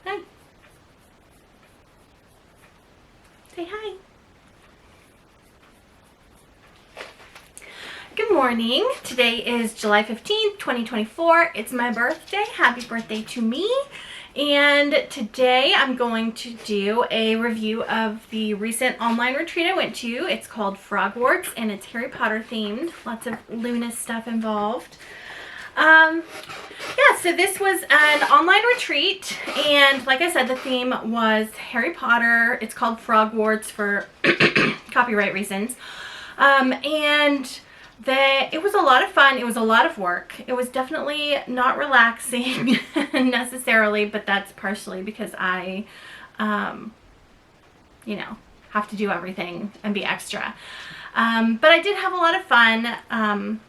Hi. Say hi. Good morning. Today is July 15th, 2024. It's my birthday. Happy birthday to me. And today I'm going to do a review of the recent online retreat I went to. It's called Frogwarts and it's Harry Potter themed. Lots of Luna stuff involved. Yeah, so this was an online retreat, and like I said, the theme was Harry Potter. It's called Frogwarts for copyright reasons. And it was a lot of fun. It was a lot of work. It was definitely not relaxing necessarily, but that's partially because I, you know, have to do everything and be extra. But I did have a lot of fun.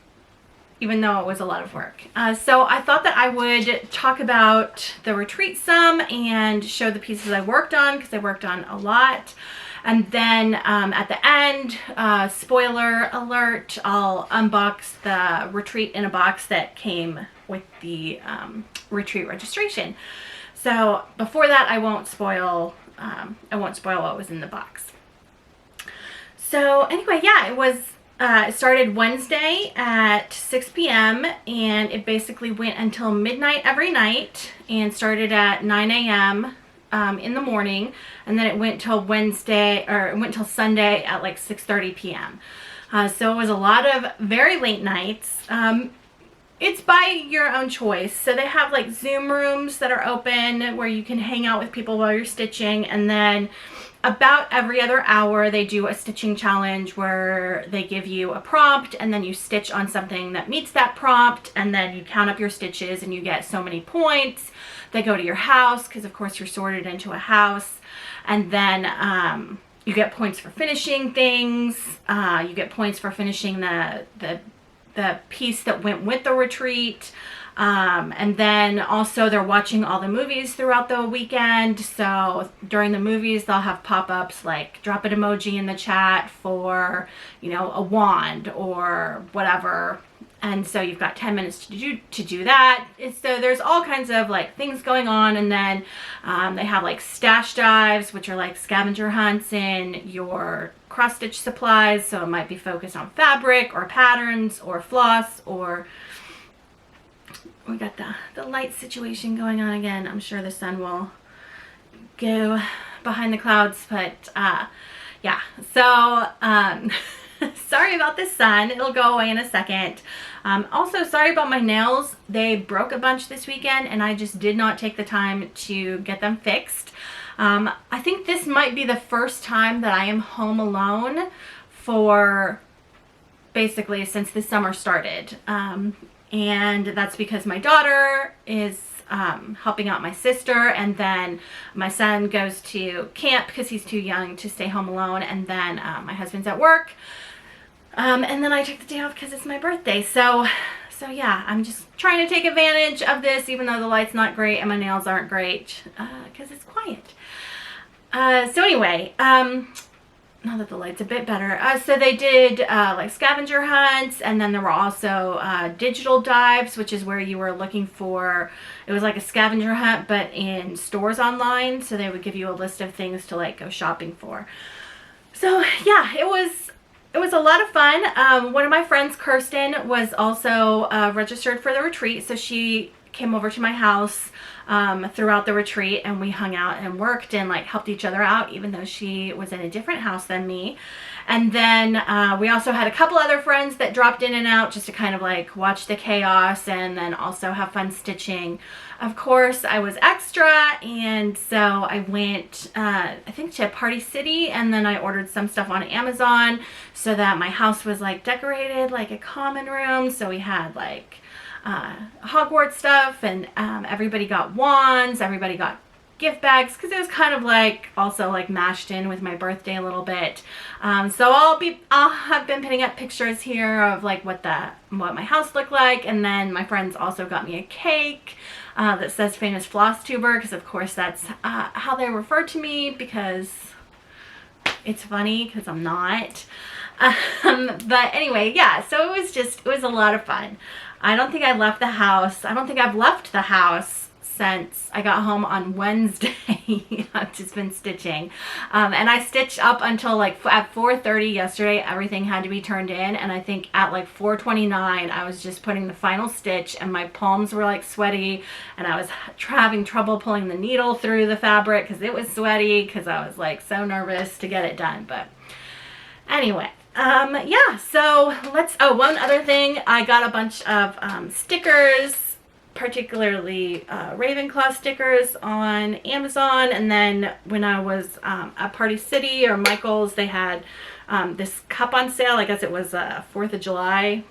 Even though it was a lot of work. So I thought that I would talk about the retreat some and show the pieces I worked on, because I worked on a lot. And then at the end, spoiler alert, I'll unbox the retreat in a box that came with the retreat registration. So before that, I won't spoil what was in the box. So anyway, yeah, it started Wednesday at 6 p.m. and it basically went until midnight every night and started at 9 a.m. In the morning, and then it went till Sunday at like 6:30 p.m. So it was a lot of very late nights. It's by your own choice. So they have like Zoom rooms that are open where you can hang out with people while you're stitching, and then about every other hour they do a stitching challenge where they give you a prompt and then you stitch on something that meets that prompt, and then you count up your stitches and you get so many points. They go to your house because of course you're sorted into a house, and then you get points for finishing things. You get points for finishing the piece that went with the retreat. And then also they're watching all the movies throughout the weekend. So during the movies, they'll have pop-ups like drop an emoji in the chat for, you know, a wand or whatever. And so you've got 10 minutes to do that. So there's all kinds of like things going on. And then they have like stash dives, which are like scavenger hunts in your cross stitch supplies. So it might be focused on fabric or patterns or floss, or we got the light situation going on again. I'm sure the sun will go behind the clouds, but yeah, so sorry about the sun. It'll go away in a second. Also, sorry about my nails. They broke a bunch this weekend and I just did not take the time to get them fixed. I think this might be the first time that I am home alone for basically since the summer started. And that's because my daughter is helping out my sister, and then my son goes to camp because he's too young to stay home alone, and then my husband's at work, and then I took the day off because it's my birthday. So yeah, I'm just trying to take advantage of this, even though the light's not great and my nails aren't great, because it's quiet. So anyway, now that the light's a bit better. So they did like scavenger hunts, and then there were also digital dives, which is where you were looking for, it was like a scavenger hunt but in stores online, so they would give you a list of things to like go shopping for. So yeah, it was a lot of fun. One of my friends, Kirsten, was also registered for the retreat, so she came over to my house throughout the retreat, and we hung out and worked and like helped each other out, even though she was in a different house than me. And then we also had a couple other friends that dropped in and out just to kind of like watch the chaos and then also have fun stitching. Of course, I was extra, and so I went I think to Party City, and then I ordered some stuff on Amazon so that my house was like decorated like a common room. So we had like Hogwarts stuff, and everybody got wands, everybody got gift bags, because it was kind of like also like mashed in with my birthday a little bit. So I'll have been putting up pictures here of like what my house looked like, and then my friends also got me a cake that says famous Flosstuber, because of course that's how they refer to me, because it's funny because I'm not. But anyway, yeah, so it was a lot of fun. I don't think I left the house. I don't think I've left the house since I got home on Wednesday. I've just been stitching. And I stitched up until like at 4:30 yesterday. Everything had to be turned in. And I think at like 4:29, I was just putting the final stitch and my palms were like sweaty. And I was having trouble pulling the needle through the fabric because it was sweaty because I was like so nervous to get it done. But anyway. Yeah, so one other thing, I got a bunch of stickers, particularly Ravenclaw stickers on Amazon, and then when I was at Party City or Michael's, they had this cup on sale. I guess it was a 4th of July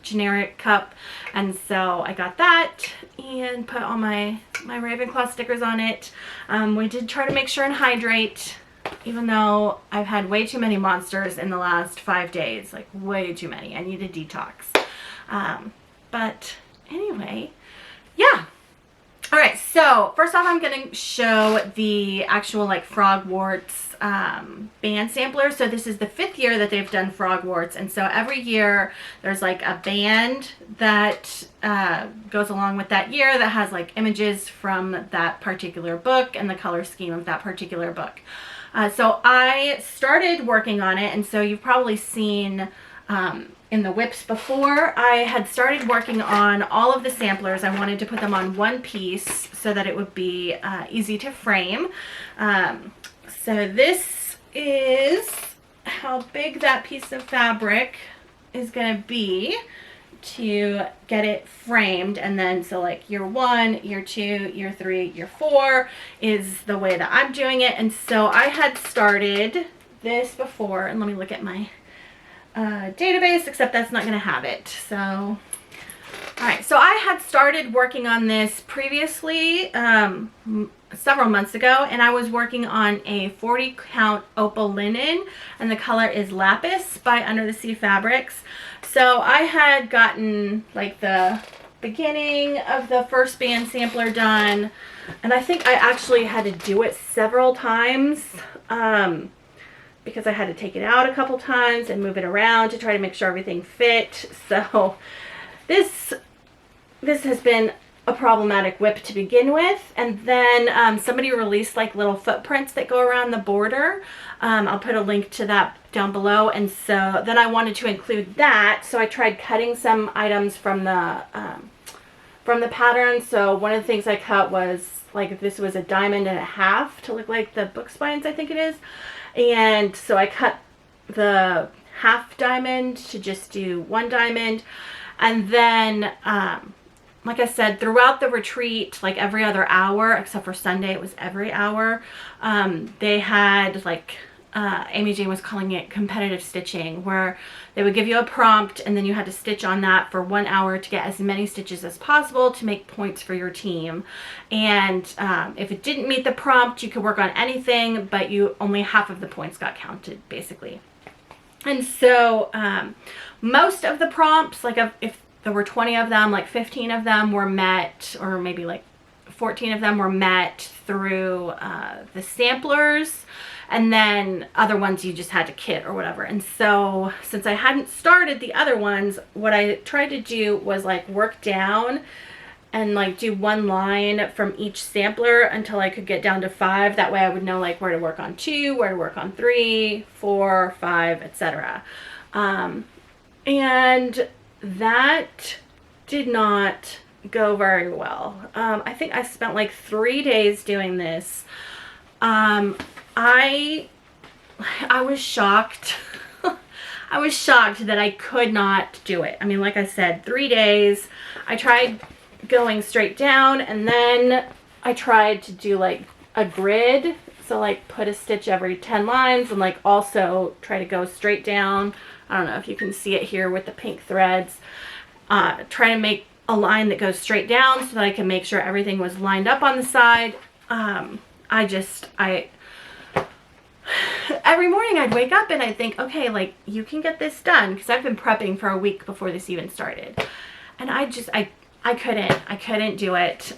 generic cup, and so I got that and put all my Ravenclaw stickers on it. We did try to make sure and hydrate, even though I've had way too many monsters in the last 5 days, like way too many. I need a detox. But anyway, yeah. All right, so first off, I'm going to show the actual like Frogwarts band sampler. So this is the 5th year that they've done Frogwarts, and so every year there's like a band that goes along with that year that has like images from that particular book and the color scheme of that particular book. So I started working on it, and so you've probably seen in the whips before, I had started working on all of the samplers. I wanted to put them on one piece so that it would be easy to frame. So this is how big that piece of fabric is going to be to get it framed. And then so like year 1, year 2, year 3, year 4 is the way that I'm doing it. And so I had started this before, and let me look at my database, except that's not going to have it. So all right, so I had started working on this previously several months ago, and I was working on a 40 count opal linen, and the color is Lapis by Under the Sea Fabrics. So I had gotten like the beginning of the first band sampler done, and I think I actually had to do it several times because I had to take it out a couple times and move it around to try to make sure everything fit. So this has been a problematic whip to begin with, and then somebody released like little footprints that go around the border. I'll put a link to that down below, and so then I wanted to include that, so I tried cutting some items from the pattern. So one of the things I cut was like, this was a 1.5 diamonds to look like the book spines, I think it is, and so I cut the 1/2 diamond to just do 1 diamond, and then like I said, throughout the retreat, like every other hour, except for Sunday, it was every hour, they had like, Amy Jane was calling it competitive stitching, where they would give you a prompt and then you had to stitch on that for 1 hour to get as many stitches as possible to make points for your team. And if it didn't meet the prompt, you could work on anything, but only half of the points got counted, basically. And so most of the prompts, like if there were 20 of them, like 15 of them were met, or maybe like 14 of them were met through the samplers, and then other ones you just had to kit or whatever. And so since I hadn't started the other ones, what I tried to do was like work down and like do 1 line from each sampler until I could get down to 5. That way I would know like where to work on 2, where to work on 3, 4, 5, etc. And that did not go very well. I think I spent like 3 days doing this. I was shocked. I was shocked that I could not do it. I mean, like I said, 3 days. I tried going straight down, and then I tried to do like a grid. So like put a stitch every 10 lines and like also try to go straight down. I don't know if you can see it here with the pink threads. Try to make a line that goes straight down so that I can make sure everything was lined up on the side. Every morning I'd wake up and I'd think, okay, like you can get this done, because I've been prepping for a week before this even started. And I couldn't do it.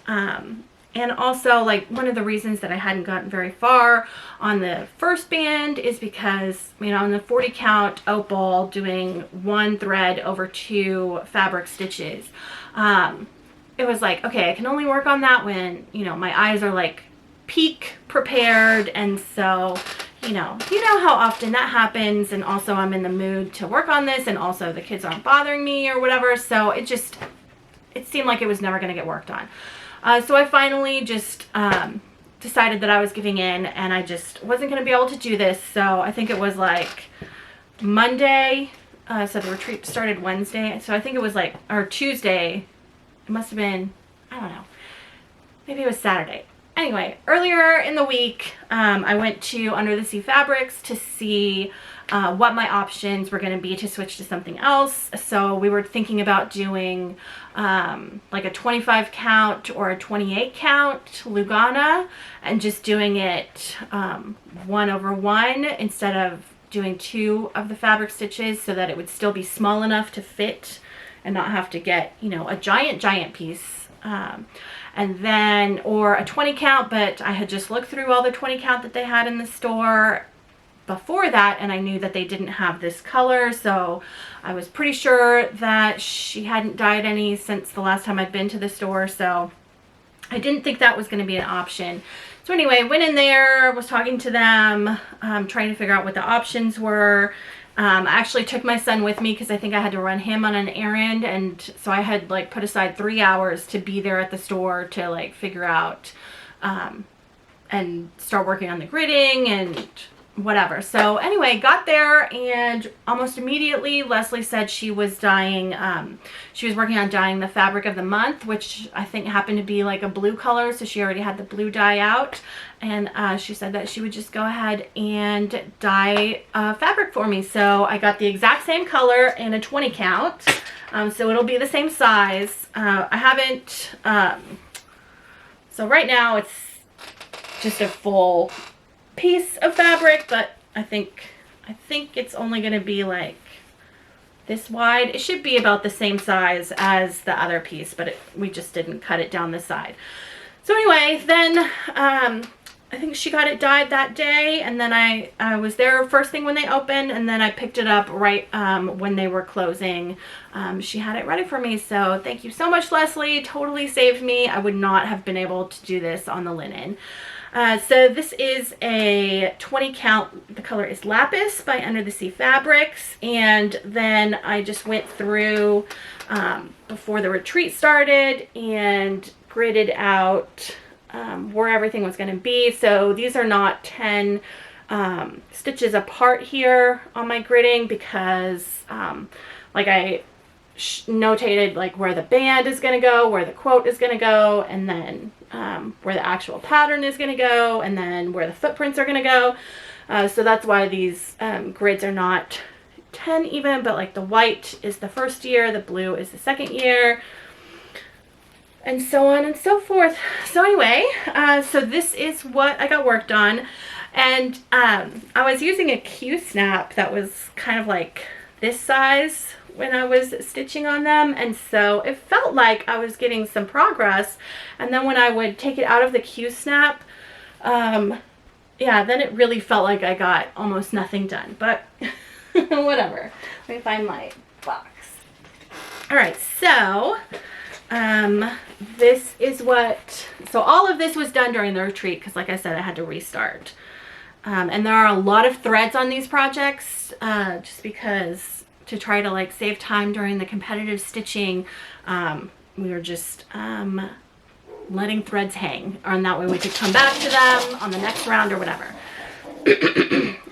And also, like, one of the reasons that I hadn't gotten very far on the first band is because, you know, on the 40 count opal, doing 1 thread over 2 fabric stitches, it was like, okay, I can only work on that when, you know, my eyes are like peak prepared. And so, you know how often that happens. And also I'm in the mood to work on this, and also the kids aren't bothering me or whatever. So it seemed like it was never going to get worked on. So I finally just decided that I was giving in, and I just wasn't going to be able to do this. So I think it was like Monday. So the retreat started Wednesday. So I think it was like, or Tuesday. It must have been, I don't know. Maybe it was Saturday. Anyway, earlier in the week, I went to Under the Sea Fabrics to see what my options were going to be to switch to something else. So we were thinking about doing like a 25 count or a 28 count Lugana, and just doing it 1/1 instead of doing 2 of the fabric stitches, so that it would still be small enough to fit and not have to get, you know, a giant piece. And then, or a 20 count, but I had just looked through all the 20 count that they had in the store before that, and I knew that they didn't have this color, so I was pretty sure that she hadn't dyed any since the last time I'd been to the store, so I didn't think that was going to be an option. So anyway, went in there, was talking to them, trying to figure out what the options were. I actually took my son with me because I think I had to run him on an errand, and so I had like put aside 3 hours to be there at the store to like figure out and start working on the gridding and whatever. So anyway, got there, and almost immediately Leslie said she was dyeing, she was working on dyeing the fabric of the month, which I think happened to be like a blue color, so she already had the blue dye out, and she said that she would just go ahead and dye fabric for me. So I got the exact same color in a 20 count, so it'll be the same size. I haven't, so right now it's just a full piece of fabric, but I think it's only going to be like this wide. It should be about the same size as the other piece, but we just didn't cut it down the side. So anyway, then I think she got it dyed that day, and then I was there first thing when they opened, and then I picked it up right when they were closing. She had it ready for me, so thank you so much, Leslie. Totally saved me. I would not have been able to do this on the linen. So this is a 20 count. The color is Lapis by Under the Sea Fabrics. And then I just went through before the retreat started and gridded out where everything was going to be. So these are not 10 stitches apart here on my gridding, because like I notated like where the band is going to go, where the quote is going to go, and then where the actual pattern is going to go, and then where the footprints are going to go. So that's why these grids are not 10 even, but like the white is the first year, the blue is the second year, and so on and so forth. So anyway, so this is what I got worked on, and I was using a Q-snap that was kind of like this size when I was stitching on them, and so it felt like I was getting some progress, and then when I would take it out of the Q-snap, yeah, then it really felt like I got almost nothing done, but whatever. Let me find my box. All right, so this is what, so all of this was done during the retreat, because like I said, I had to restart, and there are a lot of threads on these projects, just because to try to like save time during the competitive stitching, we were just letting threads hang, and that way we could come back to them on the next round or whatever.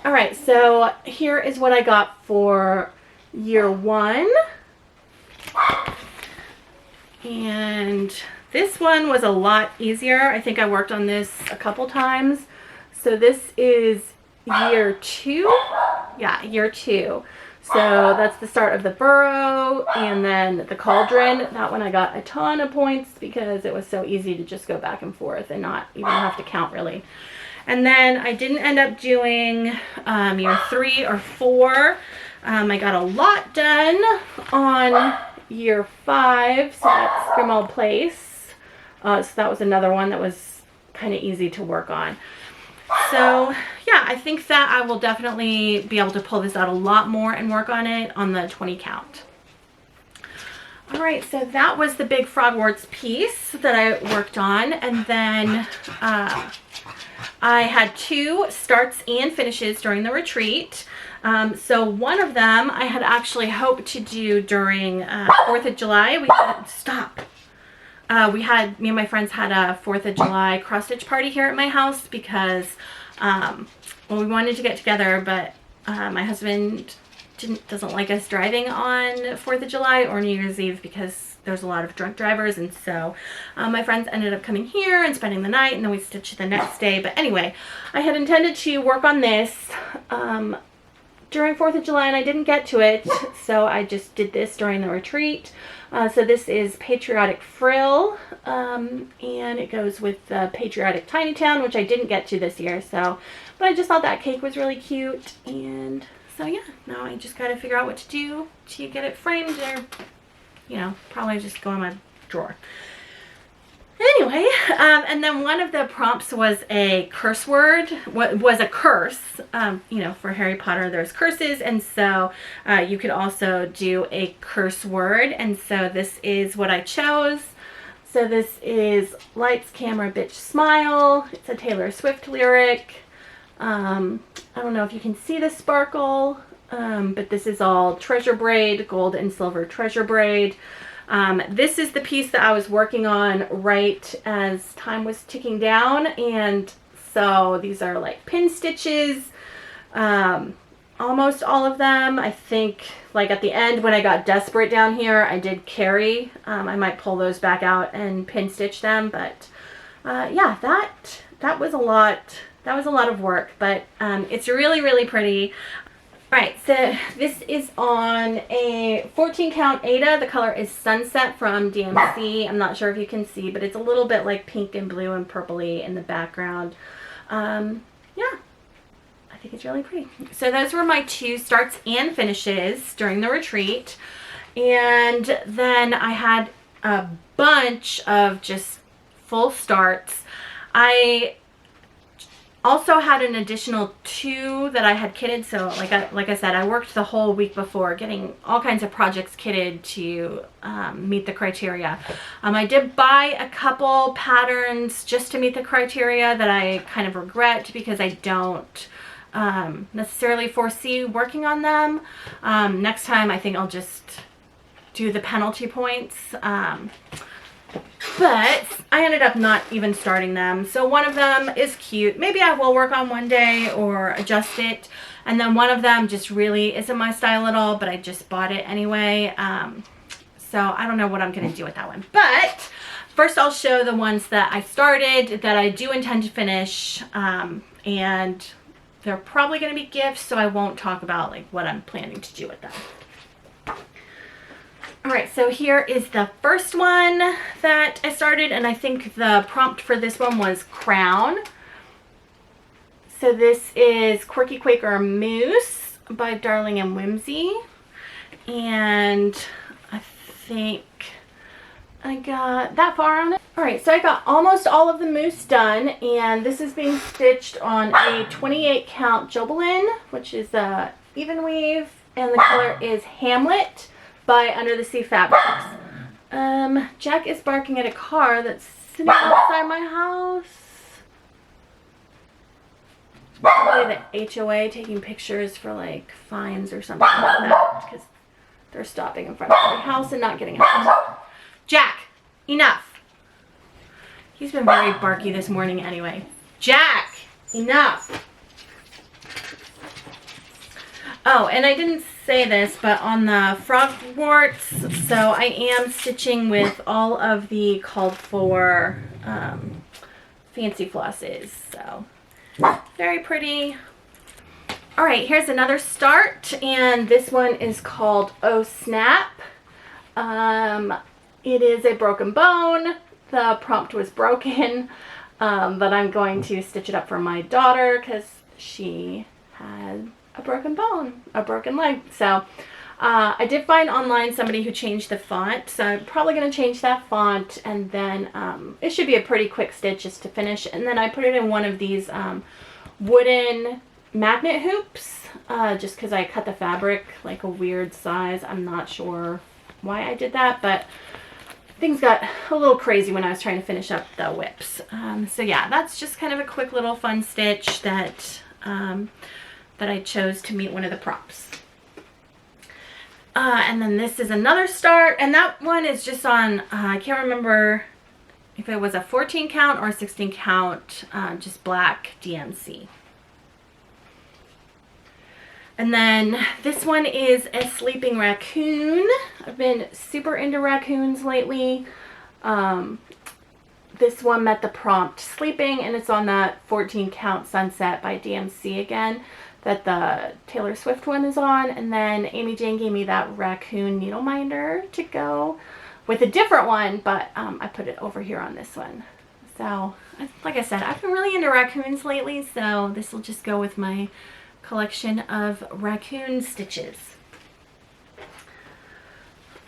All right, so here is what I got for year 1. And this one was a lot easier. I think I worked on this a couple times. So this is year 2. Yeah, year 2. So that's the start of the burrow, and then the cauldron. That one I got a ton of points because it was so easy to just go back and forth and not even have to count really. And then I didn't end up doing year 3 or 4. I got a lot done on year 5, so that's Grimald Place. So that was another one that was kind of easy to work on. So yeah, I think that I will definitely be able to pull this out a lot more and work on it on the 20 count. All right, so that was the big Frogwarts piece that I worked on, and then I had 2 starts and finishes during the retreat. So one of them I had actually hoped to do during 4th of July. Me and my friends had a 4th of July cross-stitch party here at my house because, well, we wanted to get together, but my husband doesn't like us driving on 4th of July or New Year's Eve because there's a lot of drunk drivers, and so my friends ended up coming here and spending the night, and then we stitched the next day. But anyway, I had intended to work on this during 4th of July, and I didn't get to it, so I just did this during the retreat. So this is Patriotic Frill, and it goes with the Patriotic Tiny Town, which I didn't get to this year, so, but I just thought that cake was really cute, and so yeah, now I just gotta figure out what to do to get it framed, or, you know, probably just go in my drawer. Anyway, and then one of the prompts was a curse word, was a curse. You know, for Harry Potter there's curses, and so you could also do a curse word, and so this is what I chose. So this is Lights, Camera, Bitch, Smile. It's a Taylor Swift lyric. I don't know if you can see the sparkle, but this is all treasure braid, gold and silver treasure braid. This is the piece that I was working on right as time was ticking down, and so these are like pin stitches, almost all of them. I think like at the end when I got desperate down here, I did carry. I might pull those back out and pin stitch them, but yeah, that was a lot. That was a lot of work, but it's really, really pretty. All right, so this is on a 14 count Aida. The color is Sunset from DMC. I'm not sure if you can see, but it's a little bit like pink and blue and purpley in the background. Yeah, I think it's really pretty. So those were my 2 starts and finishes during the retreat. And then I had a bunch of just full starts. I also had an additional 2 that I had kitted, so like I said, I worked the whole week before getting all kinds of projects kitted to meet the criteria. I did buy a couple patterns just to meet the criteria that I kind of regret because I don't necessarily foresee working on them. Next time I think I'll just do the penalty points. But I ended up not even starting them. So one of them is cute. Maybe I will work on one day or adjust it. And then one of them just really isn't my style at all, but I just bought it anyway. So I don't know what I'm going to do with that one. But first I'll show the ones that I started that I do intend to finish. And they're probably going to be gifts, so I won't talk about like what I'm planning to do with them. All right, so here is the first one that I started, and I think the prompt for this one was crown. So this is Quirky, Quaker, Moose by Darling and Whimsy. And I think I got that far on it. All right, so I got almost all of the moose done, and this is being stitched on a 28 count Jobelan, which is a even weave, and the color is Hamlet by Under the Sea Fabrics. Jack is barking at a car that's sitting outside my house. It's probably the HOA taking pictures for like fines or something like that, because they're stopping in front of my house and not getting out. Jack, enough. He's been very barky this morning anyway. Jack, enough. Oh, and I didn't say this, but on the Frogwarts, so I am stitching with all of the called for fancy flosses, so very pretty. All right, here's another start, and this one is called Oh Snap. It is a broken bone. The prompt was broken, but I'm going to stitch it up for my daughter because she had a broken bone, a broken leg. So I did find online somebody who changed the font, so I'm probably going to change that font, and then it should be a pretty quick stitch just to finish. And then I put it in one of these wooden magnet hoops, just because I cut the fabric like a weird size. I'm not sure why I did that, but things got a little crazy when I was trying to finish up the whips. So yeah, that's just kind of a quick little fun stitch that that I chose to meet one of the props. And then this is another start, and that one is just on, I can't remember if it was a 14 count or a 16 count, just black DMC. And then this one is a sleeping raccoon. I've been super into raccoons lately. This one met the prompt sleeping, and it's on that 14 count Sunset by DMC again that the Taylor Swift one is on. And then Amy Jane gave me that raccoon needle minder to go with a different one, but I put it over here on this one. So like I said, I've been really into raccoons lately, so this will just go with my collection of raccoon stitches.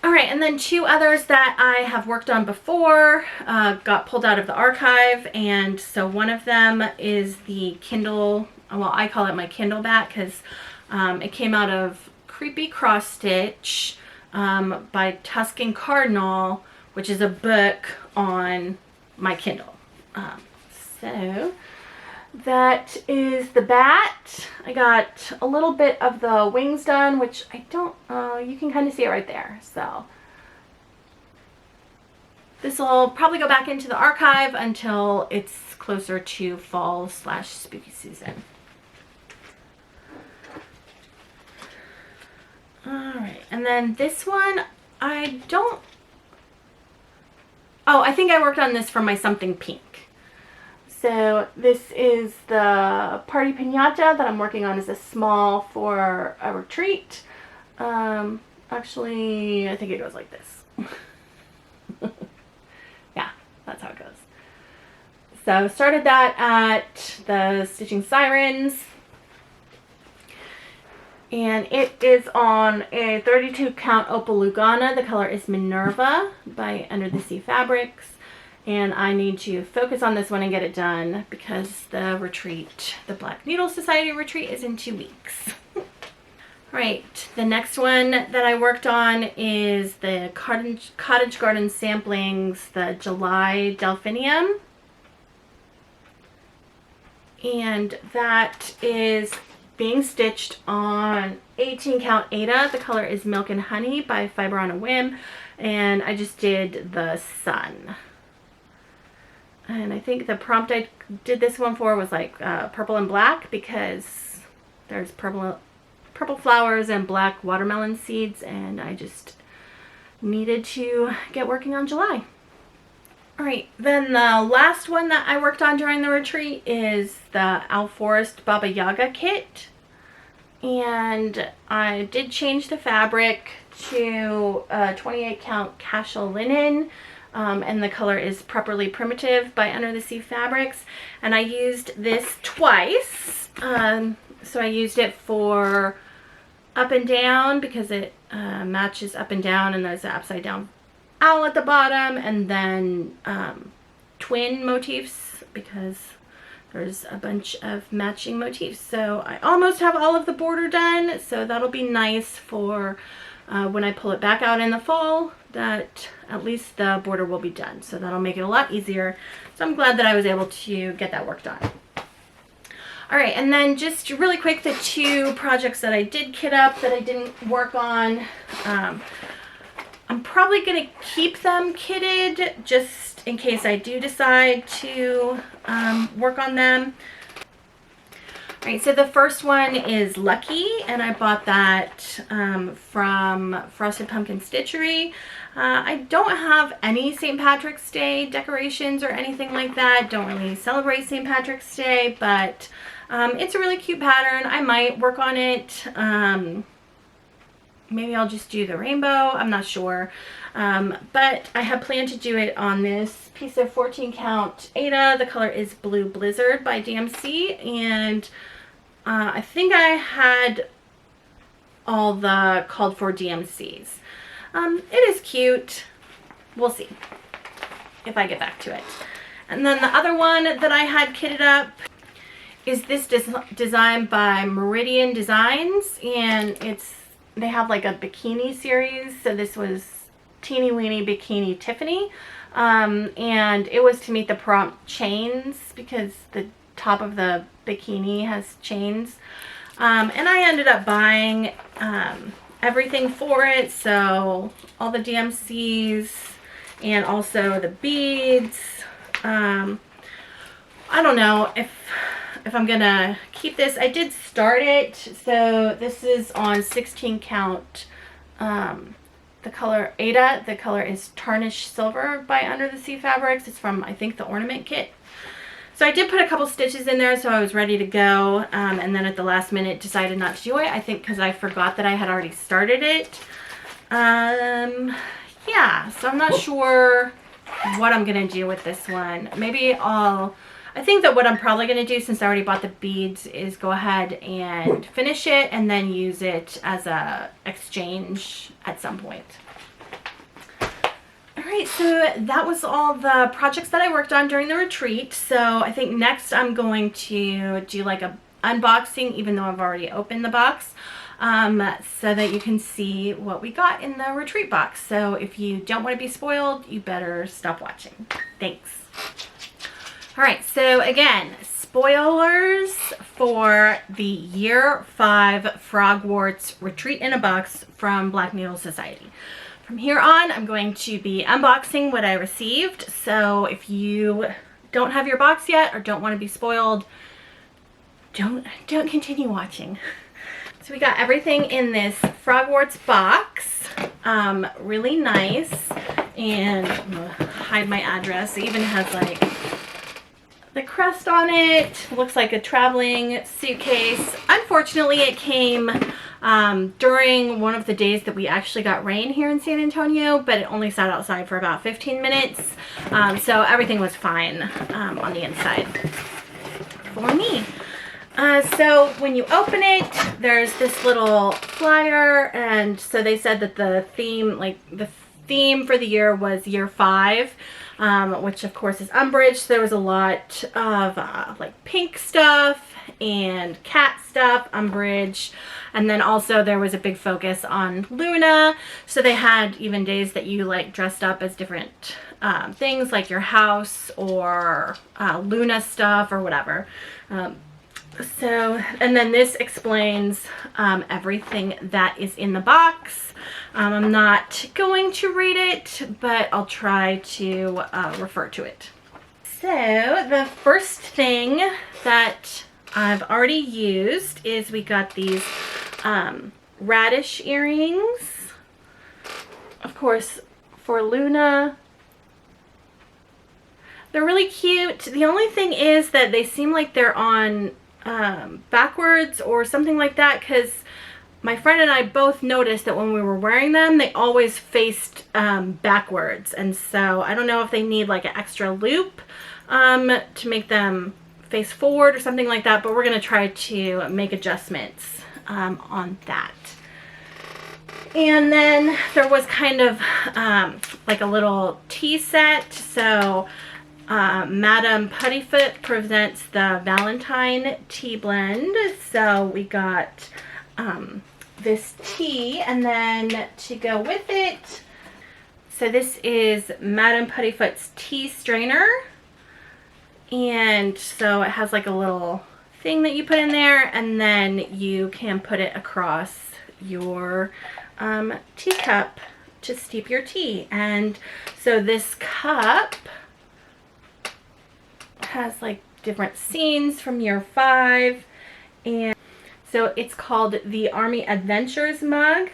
All right, and then two others that I have worked on before got pulled out of the archive, and so one of them is the Kindle, well, I call it my Kindle back because it came out of Creepy Cross Stitch by Tuscan Cardinal, which is a book on my Kindle. So that is the bat. I got a little bit of the wings done, which I don't, you can kind of see it right there. So this will probably go back into the archive until it's closer to fall / spooky season. All right, and then this one, I think I worked on this for my something pink. So this is the Party Pinata that I'm working on as a small for a retreat. Actually, I think it goes like this. Yeah, that's how it goes. So started that at the Stitching Sirens. And it is on a 32 count Opal Lugana. The color is Minerva by Under the Sea Fabrics. And I need to focus on this one and get it done because the retreat, the Black Needle Society retreat, is in 2 weeks. Right, the next one that I worked on is the Cottage Garden Samplings, the July Delphinium. And that is being stitched on 18 count Aida. The color is Milk and Honey by Fiber on a Whim. And I just did the sun. And I think the prompt I did this one for was like purple and black because there's purple flowers and black watermelon seeds, and I just needed to get working on July. All right, then the last one that I worked on during the retreat is the OwlForest Baba Yaga kit. And I did change the fabric to 28 count Cashel linen. And the color is Properly Primitive by Under the Sea Fabrics. And I used this twice. So I used it for up and down because it matches up and down, and there's an upside down owl at the bottom, and then twin motifs because there's a bunch of matching motifs. So I almost have all of the border done, so that'll be nice for when I pull it back out in the fall, that at least the border will be done. So that'll make it a lot easier. So I'm glad that I was able to get that work done. All right, and then just really quick, the two projects that I did kit up that I didn't work on. I'm probably going to keep them kitted just in case I do decide to work on them. All right, so the first one is Lucky, and I bought that from Frosted Pumpkin Stitchery. I don't have any St. Patrick's Day decorations or anything like that. Don't really celebrate St. Patrick's Day, but it's a really cute pattern. I might work on it. Maybe I'll just do the rainbow. I'm not sure. But I have planned to do it on this piece of 14 count Aida. The color is Blue Blizzard by DMC. And I think I had all the called for DMCs. It is cute. We'll see if I get back to it. And then the other one that I had kitted up is this design by Meridian Designs, and they have like a bikini series. So this was Teeny Weeny Bikini Tiffany. And it was to meet the prompt chains because the top of the bikini has chains. And I ended up buying everything for it, so all the DMCs and also the beads. I don't know if I'm gonna keep this. I did start it, so this is on 16 count. The color Aida. The color is Tarnished Silver by Under the Sea Fabrics. It's from, I think, the ornament kit. So I did put a couple stitches in there, so I was ready to go, and then at the last minute decided not to do it. I think because I forgot that I had already started it. Yeah, so I'm not sure what I'm gonna do with this one. Maybe I think that what I'm probably going to do, since I already bought the beads, is go ahead and finish it and then use it as a exchange at some point. Alright, so that was all the projects that I worked on during the retreat. So I think next I'm going to do like a unboxing, even though I've already opened the box, so that you can see what we got in the retreat box. So if you don't want to be spoiled, you better stop watching. Thanks. Alright, so again, spoilers for the Year 5 Frogwarts Retreat in a Box from Black Needle Society. From here on, I'm going to be unboxing what I received, so if you don't have your box yet or don't want to be spoiled, don't continue watching. So we got everything in this Frogwarts box, really nice, and I'm gonna hide my address. It even has like the crest on it. Looks like a traveling suitcase. Unfortunately, it came during one of the days that we actually got rain here in San Antonio, but it only sat outside for about 15 minutes. So everything was fine on the inside for me. So when you open it, there's this little flyer, and so they said that the theme for the year was Year 5. Which of course is umbrage. So there was a lot of like pink stuff and cat stuff, umbrage, and then also there was a big focus on Luna. So they had even days that you like dressed up as different things, like your house or Luna stuff or whatever. So, and then this explains everything that is in the box. I'm not going to read it, but I'll try to refer to it. So the first thing that I've already used is we got these radish earrings. Of course, for Luna. They're really cute. The only thing is that they seem like they're on backwards or something like that, because my friend and I both noticed that when we were wearing them, they always faced backwards. And so I don't know if they need like an extra loop to make them face forward or something like that, but we're going to try to make adjustments on that. And then there was kind of like a little tea set. So Madame Puttyfoot presents the Valentine tea blend. So we got this tea, and then to go with it, so this is Madame Puttyfoot's tea strainer, and so it has like a little thing that you put in there, and then you can put it across your teacup to steep your tea. And so this cup has like different scenes from Year 5, and so it's called the Army Adventures mug,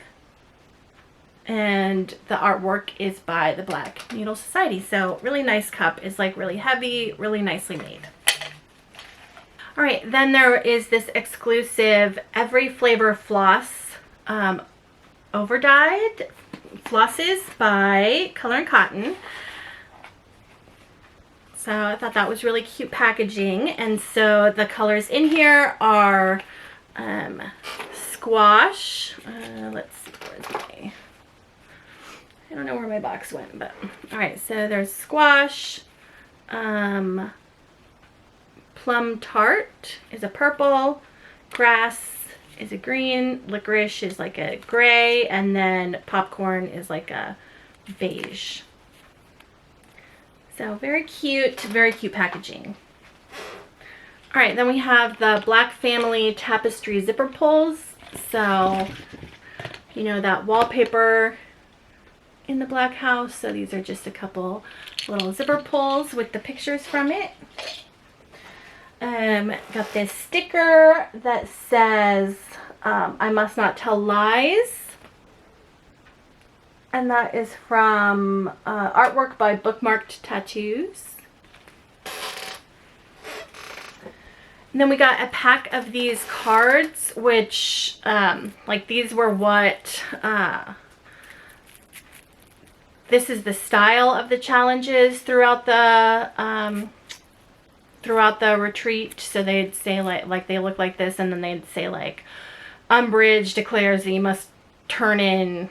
and the artwork is by the Black Needle Society. So really nice cup. Is like really heavy, really nicely made. All right, then there is this exclusive Every Flavor Floss overdyed flosses by Color and Cotton. So I thought that was really cute packaging. And so the colors in here are squash. Let's see, where's my, I don't know where my box went, but all right. So there's squash, plum tart is a purple, grass is a green, licorice is like a gray, and then popcorn is like a beige. So very cute packaging. All right, then we have the Black Family Tapestry zipper pulls. So, you know, that wallpaper in the black house. So these are just a couple little zipper pulls with the pictures from it. Got this sticker that says, I must not tell lies. And that is from artwork by Bookmarked Tattoos. And then we got a pack of these cards, which, like, these were what, this is the style of the challenges throughout the retreat. So they'd say, like they look like this, and then they'd say, like, Umbridge declares that you must turn in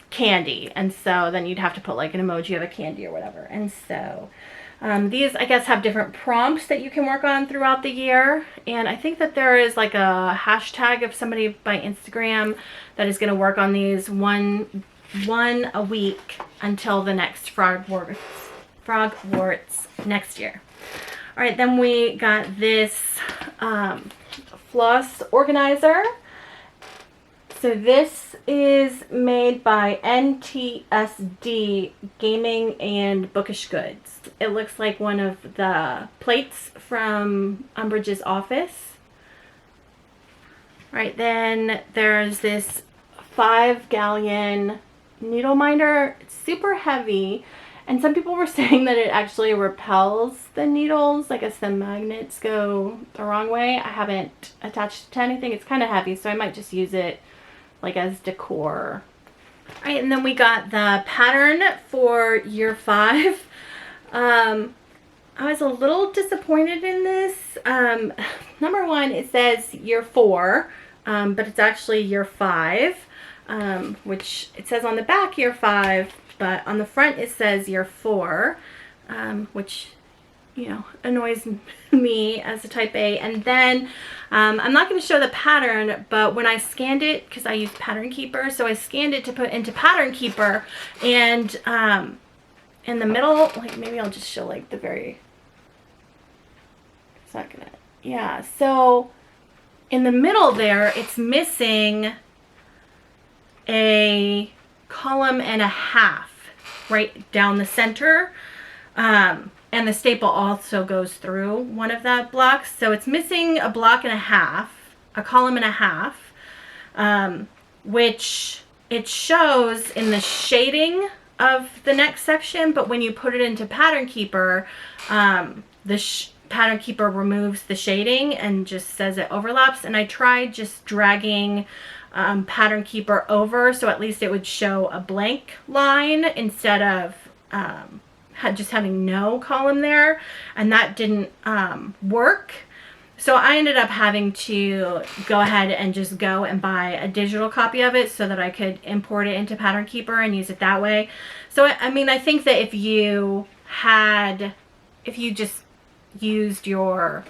candy, and so then you'd have to put like an emoji of a candy or whatever. And so these, I guess, have different prompts that you can work on throughout the year. And I think that there is like a hashtag of somebody by Instagram that is going to work on these one a week until the next Frogwarts next year. All right, then we got this floss organizer. So this is made by NTSD Gaming and Bookish Goods. It looks like one of the plates from Umbridge's office. Right, then there's this 5-gallon needle minder. It's super heavy, and some people were saying that it actually repels the needles. I guess the magnets go the wrong way. I haven't attached it to anything. It's kind of heavy, so I might just use it like as decor. All right, and then we got the pattern for year 5. I was a little disappointed in this. Number one, it says year 4, but it's actually year 5, which it says on the back year 5, but on the front it says year 4, which, you know, annoys me as a type A. And then I'm not going to show the pattern, but when I scanned it, because I use Pattern Keeper, so I scanned it to put into Pattern Keeper, and in the middle, like, maybe I'll just show like the very, it's not gonna, yeah, so in the middle there, it's missing a column and a half right down the center. And the staple also goes through one of that blocks. So it's missing a block and a half, a column and a half, which it shows in the shading of the next section. But when you put it into Pattern Keeper, Pattern Keeper removes the shading and just says it overlaps. And I tried just dragging Pattern Keeper over, so at least it would show a blank line instead of just having no column there, and that didn't work. So I ended up having to go ahead and just go and buy a digital copy of it so that I could import it into Pattern Keeper and use it that way. So I mean, I think that if you just used your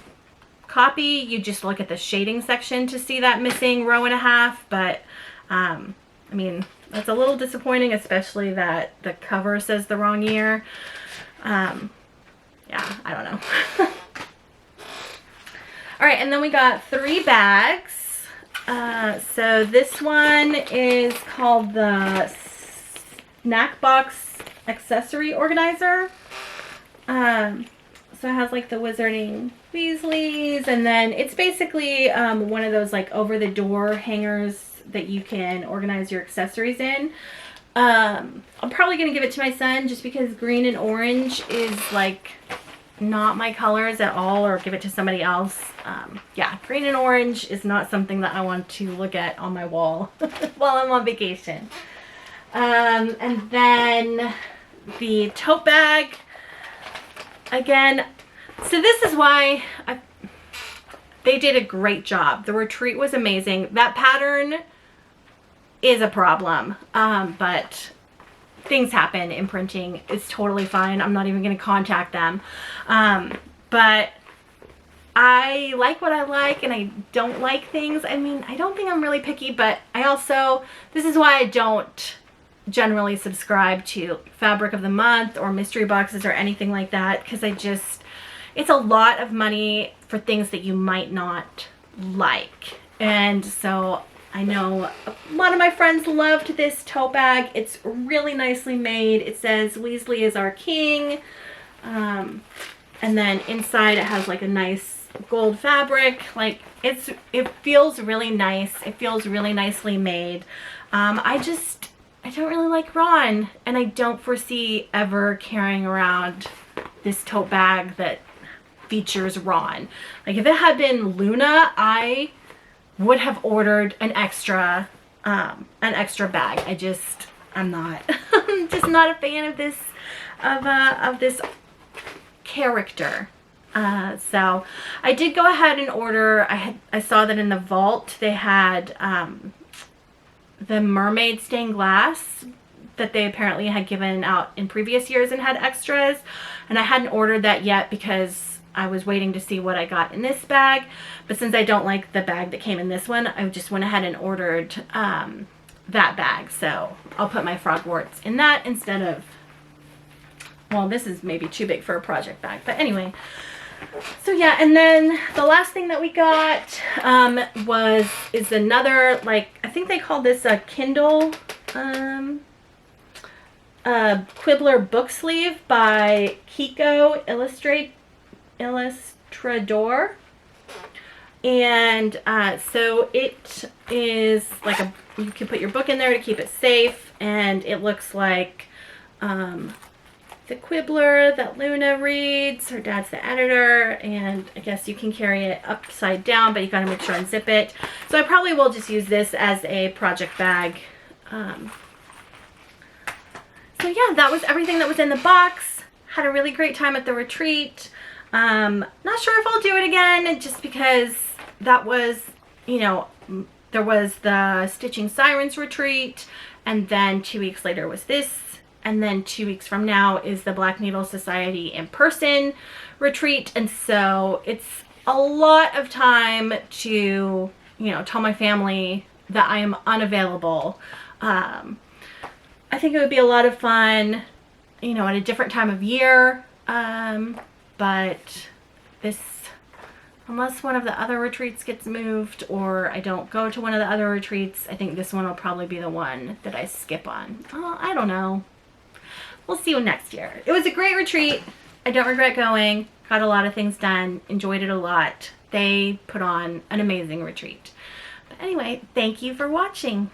copy, you just look at the shading section to see that missing row and a half. But I mean, that's a little disappointing, especially that the cover says the wrong year. Yeah, I don't know. All right, and then we got 3 bags. So this one is called the Snack Box Accessory Organizer. So it has like the Wizarding Weasleys, and then it's basically one of those like over the door hangers that you can organize your accessories in. I'm probably gonna give it to my son just because green and orange is like not my colors at all, or give it to somebody else. Yeah, green and orange is not something that I want to look at on my wall while I'm on vacation. And then the tote bag. Again, so this is why they did a great job. The retreat was amazing. That pattern is a problem, but things happen in printing. It's totally fine. I'm not even going to contact them. But I like what I like, and I don't like things. I mean, I don't think I'm really picky, but I also, this is why I don't generally subscribe to fabric of the month or mystery boxes or anything like that, because it's a lot of money for things that you might not like. And so I know a lot of my friends loved this tote bag. It's really nicely made. It says Weasley is our king. And then inside it has like a nice gold fabric. Like it feels really nice. It feels really nicely made. I don't really like Ron, and I don't foresee ever carrying around this tote bag that features Ron. Like if it had been Luna, I would have ordered an extra bag. I'm not I'm just not a fan of this character. So I did go ahead and order. I saw that in the vault they had the mermaid stained glass that they apparently had given out in previous years and had extras, and I hadn't ordered that yet because I was waiting to see what I got in this bag. But since I don't like the bag that came in this one, I just went ahead and ordered that bag. So I'll put my Frogwarts in that instead of, well, this is maybe too big for a project bag, but anyway. So yeah, and then the last thing that we got is another, like, I think they called this a Kindle Quibbler book sleeve by Kiko Illustrador. And so it is like you can put your book in there to keep it safe, and it looks like the Quibbler that Luna reads. Her dad's the editor, and I guess you can carry it upside down, but you gotta make sure and zip it. So I probably will just use this as a project bag. So yeah, that was everything that was in the box. Had a really great time at the retreat. Not sure if I'll do it again, just because that was, you know, there was the Stitching Sirens retreat, and then 2 weeks later was this, and then 2 weeks from now is the Black Needle Society in-person retreat. And so it's a lot of time to, you know, tell my family that I am unavailable. I think it would be a lot of fun, you know, at a different time of year. But this, unless one of the other retreats gets moved or I don't go to one of the other retreats, I think this one will probably be the one that I skip on. Oh, I don't know. We'll see you next year. It was a great retreat. I don't regret going. Got a lot of things done. Enjoyed it a lot. They put on an amazing retreat. But anyway, thank you for watching.